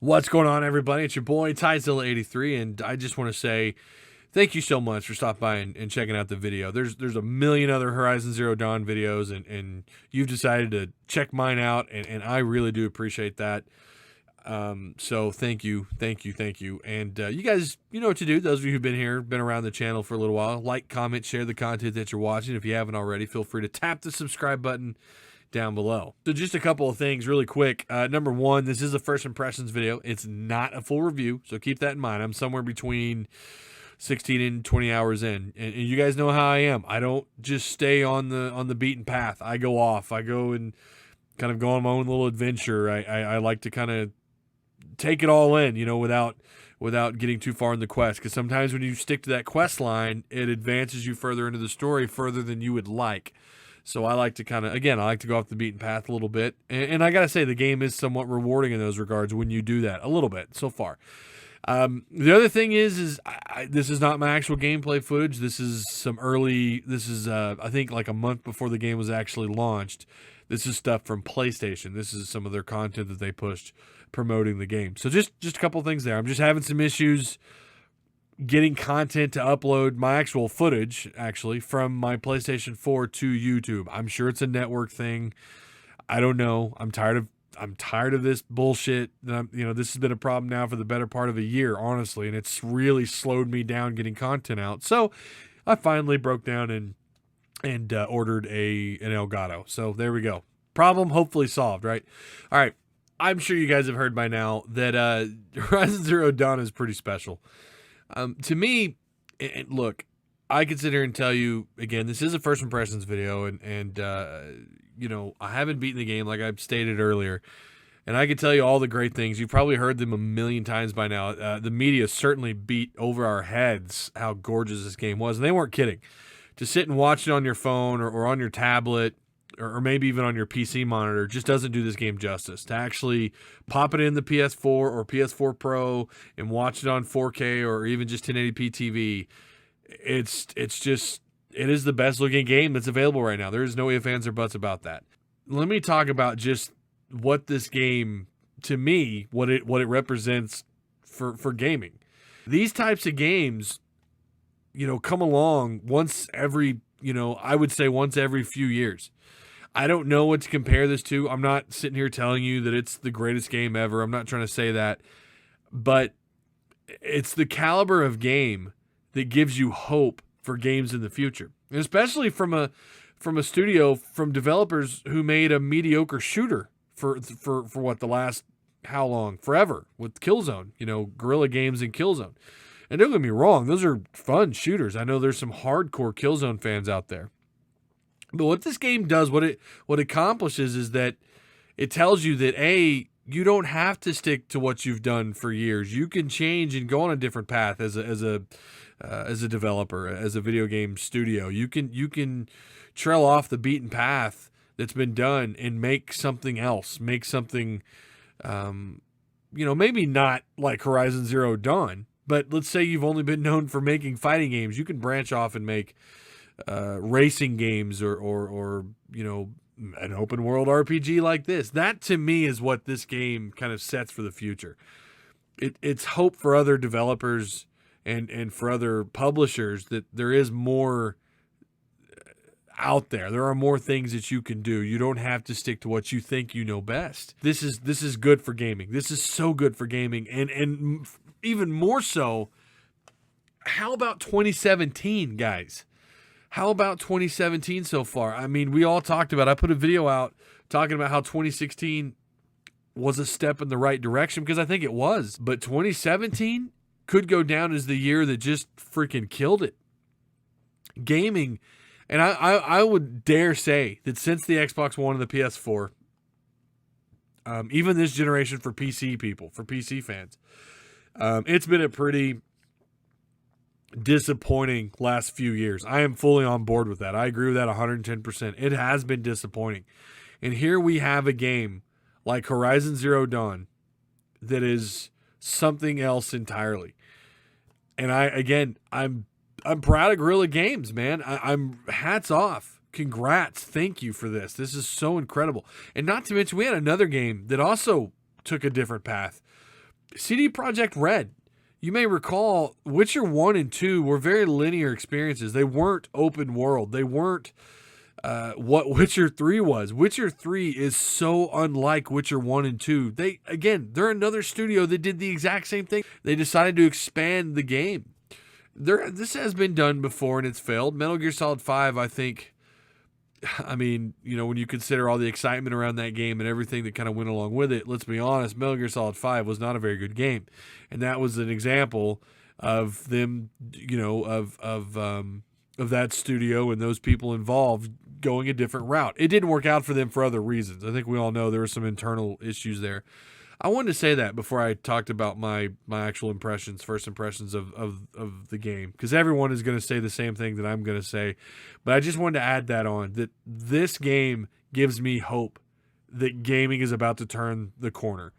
What's going on, everybody? It's your boy Tyzilla83, and I just want to say thank you so much for stopping by and checking out the video. There's a million other Horizon Zero Dawn videos, and you've decided to check mine out, and I really do appreciate that. So thank you. And you guys, you know what to do. Those of you who've been here, been around the channel for a little while, like, comment, share the content that you're watching. If you haven't already, feel free to tap the subscribe button down below. So just a couple of things really quick. Number one, this is a first impressions video. It's not a full review, so keep that in mind. I'm somewhere between 16 and 20 hours in, and you guys know how I am. I don't just stay on the beaten path. I go off. I go and kind of go on my own little adventure. I like to kind of take it all in, without getting too far in the quest, because sometimes when you stick to that quest line, it advances you further into the story, further than you would like. So I like to I like to go off the beaten path a little bit. And I got to say, the game is somewhat rewarding in those regards when you do that, a little bit so far. The other thing is this is not my actual gameplay footage. This is I think like a month before the game was actually launched. This is stuff from PlayStation. This is some of their content that they pushed promoting the game. So just a couple things there. I'm just having some issues getting content to upload my actual footage, actually, from my PlayStation 4 to YouTube. I'm sure it's a network thing. I don't know. I'm tired of this bullshit. This has been a problem now for the better part of a year, honestly, and it's really slowed me down getting content out. So I finally broke down and ordered an Elgato. So there we go. Problem hopefully solved, right? All right. I'm sure you guys have heard by now that Horizon Zero Dawn is pretty special. To me, look, I can sit here and tell you, again, this is a first impressions video, and I haven't beaten the game like I've stated earlier, and I can tell you all the great things. You've probably heard them a million times by now. The media certainly beat over our heads how gorgeous this game was, and they weren't kidding. To sit and watch it on your phone or on your tablet, or maybe even on your PC monitor, just doesn't do this game justice. To actually pop it in the PS4 or PS4 Pro and watch it on 4K or even just 1080p TV, it is the best looking game that's available right now. There is no ifs, ands, or buts about that. Let me talk about just what this game, to me, what it represents for gaming. These types of games, come along once every, I would say once every few years. I don't know what to compare this to. I'm not sitting here telling you that it's the greatest game ever. I'm not trying to say that. But it's the caliber of game that gives you hope for games in the future. And especially from a studio, from developers who made a mediocre shooter for what, the last, how long? Forever, with Killzone, Guerrilla Games and Killzone. And don't get me wrong, those are fun shooters. I know there's some hardcore Killzone fans out there. But what this game does, what it accomplishes, is that it tells you that you don't have to stick to what you've done for years. You can change and go on a different path as a developer, as a video game studio. You can trail off the beaten path that's been done and make something else. Make something, maybe not like Horizon Zero Dawn, but let's say you've only been known for making fighting games. You can branch off and make racing games or an open world RPG like this. That, to me, is what this game kind of sets for the future. It's hope for other developers and for other publishers that there is more out there. There are more things that you can do. You don't have to stick to what you think you know best. This is good for gaming. This is so good for gaming, and even more so. How about 2017, guys? How about 2017 so far? I mean, we all talked about, I put a video out talking about how 2016 was a step in the right direction, because I think it was. But 2017 could go down as the year that just freaking killed it. Gaming, and I would dare say that since the Xbox One and the PS4, even this generation for PC people, for PC fans, it's been a pretty disappointing last few years. I am fully on board with that. I agree with that 110%. It has been disappointing. And here we have a game like Horizon Zero Dawn that is something else entirely. And I'm proud of Guerrilla Games, man. I'm hats off. Congrats. Thank you for this. This is so incredible. And not to mention, we had another game that also took a different path. CD Projekt RED. You may recall Witcher 1 and 2 were very linear experiences. They weren't open world. They weren't what Witcher 3 was. Witcher 3 is so unlike Witcher 1 and 2. They're another studio that did the exact same thing. They decided to expand the game. This has been done before and it's failed. Metal Gear Solid 5, I think, I mean, when you consider all the excitement around that game and everything that kind of went along with it, let's be honest, Metal Gear Solid 5 was not a very good game. And that was an example of them, of that studio and those people involved going a different route. It didn't work out for them for other reasons. I think we all know there were some internal issues there. I wanted to say that before I talked about my actual first impressions of the game, because everyone is going to say the same thing that I'm going to say. But I just wanted to add that on, that this game gives me hope that gaming is about to turn the corner.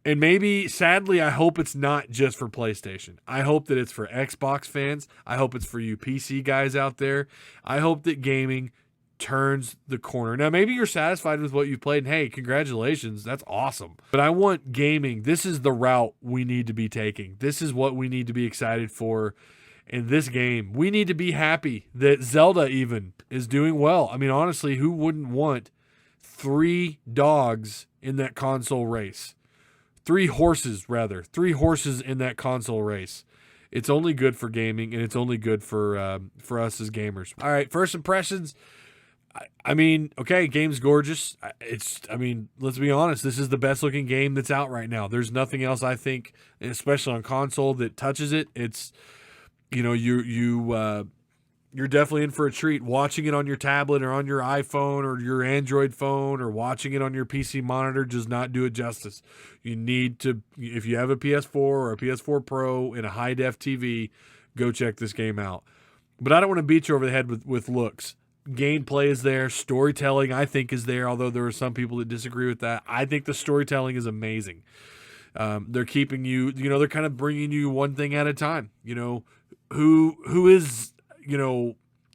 And maybe, sadly, I hope it's not just for PlayStation. I hope that it's for Xbox fans. I hope it's for you PC guys out there. I hope that gaming turns the corner. Now, maybe you're satisfied with what you've played, and hey, congratulations, that's awesome. But I want gaming. This is the route we need to be taking. This is what we need to be excited for in this game. We need to be happy that Zelda even is doing well. I mean, honestly, who wouldn't want 3 dogs in that console race? 3 horses, rather. 3 horses in that console race. It's only good for gaming, and it's only good for us as gamers. All right, first impressions. I mean, okay, game's gorgeous. Let's be honest. This is the best looking game that's out right now. There's nothing else, I think, especially on console, that touches it. It's, you're definitely in for a treat. Watching it on your tablet or on your iPhone or your Android phone or watching it on your PC monitor does not do it justice. You need to, if you have a PS4 or a PS4 Pro and a high def TV, go check this game out. But I don't want to beat you over the head with looks. Gameplay is there. Storytelling, I think, is there, although there are some people that disagree with that. I think the storytelling is amazing. They're keeping you, they're kind of bringing you one thing at a time. Who is,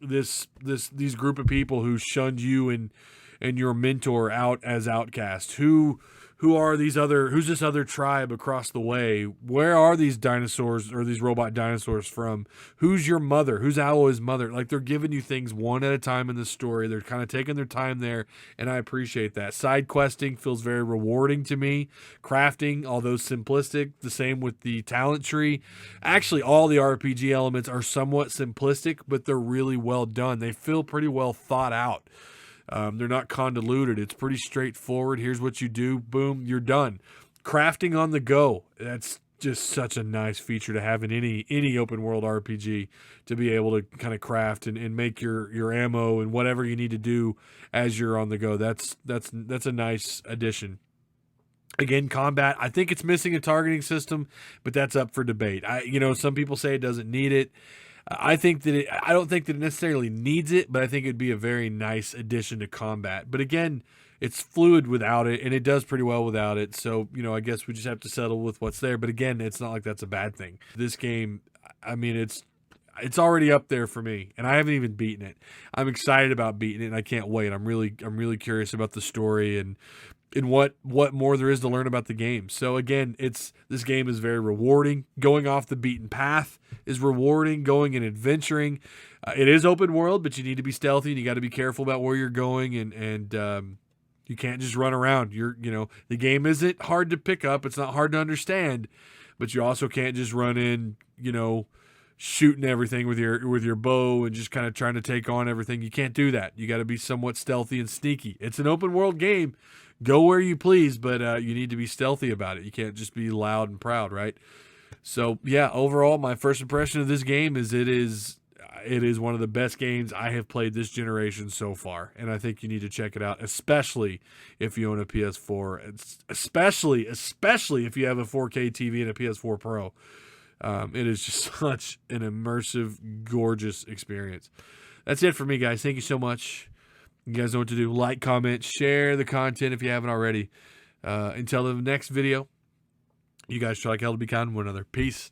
these group of people who shunned you and your mentor out as outcasts? Who's this other tribe across the way? Where are these dinosaurs or these robot dinosaurs from? Who's your mother? Who's Aloy's mother? Like, they're giving you things one at a time in the story. They're kind of taking their time there, and I appreciate that. Side questing feels very rewarding to me. Crafting, although simplistic, the same with the talent tree. Actually, all the RPG elements are somewhat simplistic, but they're really well done. They feel pretty well thought out. They're not convoluted. It's pretty straightforward. Here's what you do. Boom, you're done. Crafting on the go. That's just such a nice feature to have in any open world RPG, to be able to kind of craft and make your ammo and whatever you need to do as you're on the go. That's a nice addition. Again, combat, I think it's missing a targeting system, but that's up for debate. Some people say it doesn't need it. I don't think that it necessarily needs it, but I think it'd be a very nice addition to combat. But again, it's fluid without it, and it does pretty well without it. So, I guess we just have to settle with what's there. But again, it's not like that's a bad thing. This game, I mean, it's already up there for me, and I haven't even beaten it. I'm excited about beating it, and I can't wait. I'm really curious about the story and what more there is to learn about the game. So again, this game is very rewarding. Going off the beaten path is rewarding. Going and adventuring. It is open world, but you need to be stealthy and you got to be careful about where you're going, and you can't just run around. The game isn't hard to pick up. It's not hard to understand, but you also can't just run in, shooting everything with your bow and just kind of trying to take on everything. You can't do that. You got to be somewhat stealthy and sneaky. It's an open world game. Go where you please, but you need to be stealthy about it. You can't just be loud and proud, right? So, yeah, overall, my first impression of this game is it is one of the best games I have played this generation so far, and I think you need to check it out, especially if you own a PS4, especially if you have a 4K TV and a PS4 Pro. It is just such an immersive, gorgeous experience. That's it for me, guys. Thank you so much. You guys know what to do. Like, comment, share the content if you haven't already. Until the next video, you guys try like hell to be kind to one another. Peace.